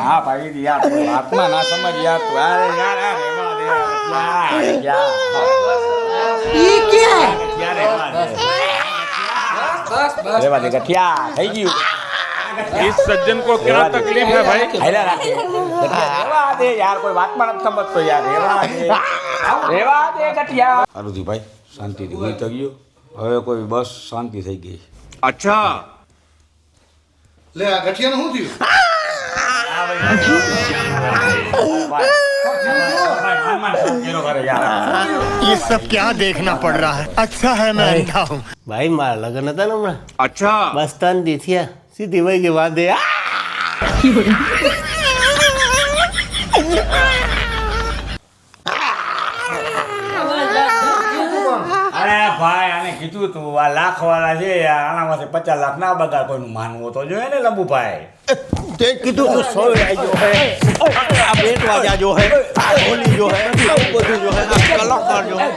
હા ભાઈ યાર વાતમાં ના સમજ યાર તું અરે યાર રેવા દે ગઠિયા થઈ ગયું इस सज्जन को क्या तकलीफ है भाई? હેલા રાખે રેવા દે યાર કોઈ વાતમાં નથી સમજતો યાર રેવા દે ગઠિયા આરુજી ભાઈ શાંતિથી હોઈ તો ગયો હવે કોઈ બસ શાંતિ થઈ ગઈ अच्छा લે આ ગઠિયાનું શું થયું ये सब क्या देखना पड़ रहा है अच्छा है मैं अंधा हूँ ભાઈ મારા લગ્ન હતા ને હમણાં अच्छा બસ 3 દી થયા સીધી વહી ગઈ વાદે અરે ભાઈ આને કીધું તું આ લાખ વાળા છે આનામાંથી 50 લાખ ના બગાડ કોઈનું માનવું તો જોઈએ ને લંબુભાઈ તે કીધું તું 100 આવી જો હે આ બેટ વાજા જો હે આ હોલી જો હે આ બધું જો હે આ કલાકાર જો હે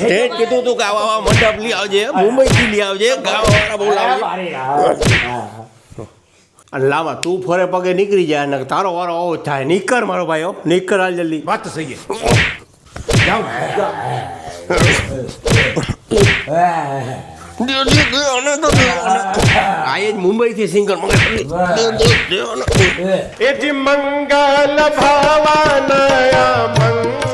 તે કીધું તું કે આવા મંડપ લઈ આવજે મુંબઈ થી લઈ આવજે ગામવાળા બોલાવજે અને લાવા તું ફરે પગે નીકળી જાય ને તારો વારો આવો જ થાય નીકર મારો ભાઈ નીકર હાલ જલ્દી बात तो सही है આયે જ મુંબઈ થી સિંગર मंगल भवन मंगल